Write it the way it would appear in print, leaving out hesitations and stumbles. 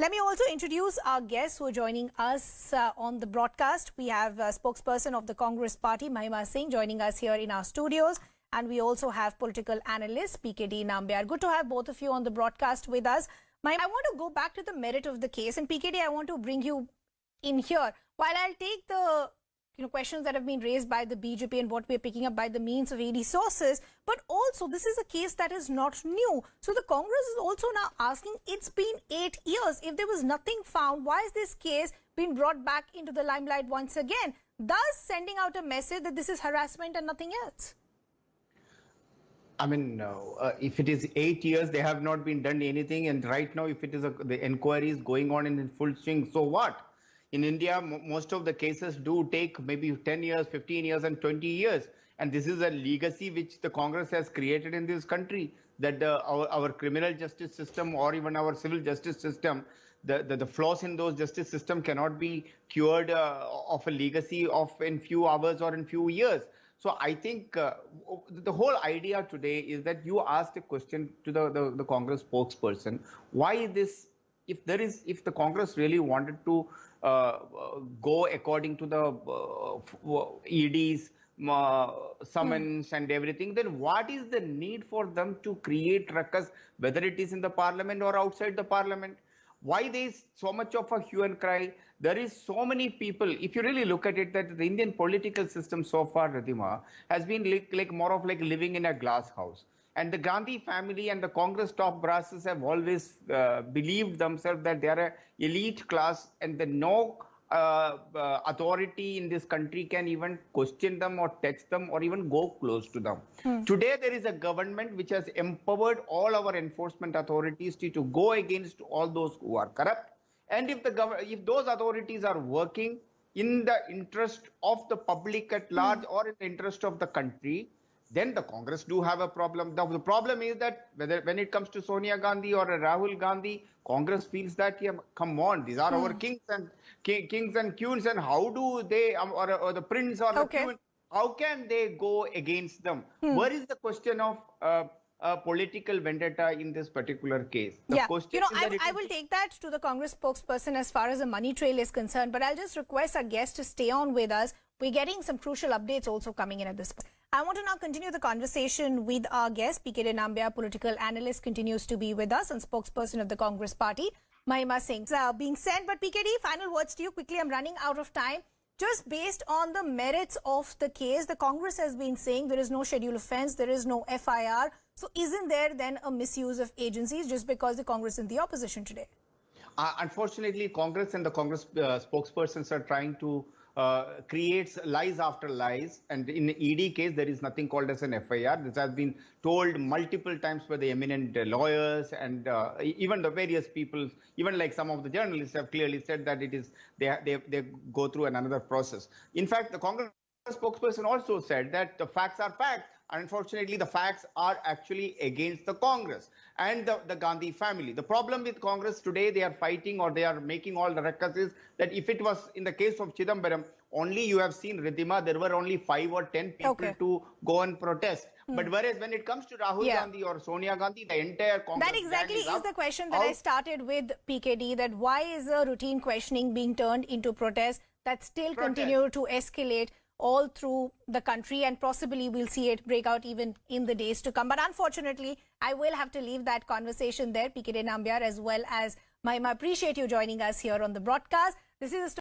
Let me also introduce our guests who are joining us on the broadcast. We have spokesperson of the Congress Party, Mahima Singh, joining us here in our studios. And we also have political analyst, PKD Nambiar. Good to have both of you on the broadcast with us. Mahima, I want to go back to the merit of the case. And PKD, I want to bring you in here. While I'll take the questions that have been raised by the BJP and what we're picking up by the means of AD sources, but also this is a case that is not new. So the Congress is also now asking, it's been 8 years. If there was nothing found, why is this case being brought back into the limelight once again? Thus sending out a message that this is harassment and nothing else. I mean, if it is 8 years, they have not been done anything. And right now, if it is the inquiry is going on in full swing, so what? In India, most of the cases do take maybe 10 years, 15 years and 20 years. And this is a legacy which the Congress has created in this country, that our criminal justice system or even our civil justice system, the flaws in those justice system cannot be cured of a legacy of in few hours or in few years. So I think the whole idea today is that you asked a question to the Congress spokesperson, why this, if the Congress really wanted to go according to the ED's summons and everything, then what is the need for them to create ruckus, whether it is in the parliament or outside the parliament? Why there is so much of a hue and cry? There is so many people. If you really look at it, that the Indian political system so far, Ridhima, has been like more of like living in a glass house. And the Gandhi family and the Congress top brasses have always believed themselves that they are an elite class and that no authority in this country can even question them or touch them or even go close to them. Today, there is a government which has empowered all our enforcement authorities to go against all those who are corrupt. And if those authorities are working in the interest of the public at large or in the interest of the country, then the Congress do have a problem. The problem is that when it comes to Sonia Gandhi or Rahul Gandhi, Congress feels that, yeah, come on, these are our kings and queens, and how do they, or the prince or the queen, how can they go against them? Where is the question of political vendetta in this particular case? I will take that to the Congress spokesperson as far as the money trail is concerned, but I'll just request our guests to stay on with us. We're getting some crucial updates also coming in at this point. I want to now continue the conversation with our guest. PKD Nambiar, political analyst, continues to be with us, and spokesperson of the Congress Party, Mahima Singh. Being sent, but PKD, final words to you. Quickly, I'm running out of time. Just based on the merits of the case, the Congress has been saying there is no schedule offence, there is no FIR. So isn't there then a misuse of agencies just because the Congress is in the opposition today? Unfortunately, Congress and the Congress spokespersons are trying to create lies after lies. And in the ED case, there is nothing called as an FIR. This has been told multiple times by the eminent lawyers and even the various people, even like some of the journalists have clearly said that it is they go through another process. In fact, the Congress spokesperson also said that the facts are facts. Unfortunately, the facts are actually against the Congress and the Gandhi family. The problem with Congress today, they are fighting or they are making all the ruckus is that if it was in the case of Chidambaram, only you have seen, Ridhima, there were only 5 or 10 people to go and protest. But whereas when it comes to Rahul Gandhi or Sonia Gandhi, the entire Congress... That exactly is the question that I started with, PKD, that why is a routine questioning being turned into protest that still continue to escalate all through the country, and possibly we'll see it break out even in the days to come. But unfortunately, I will have to leave that conversation there. PKD Nambiar as well as Mahima, appreciate you joining us here on the broadcast. This is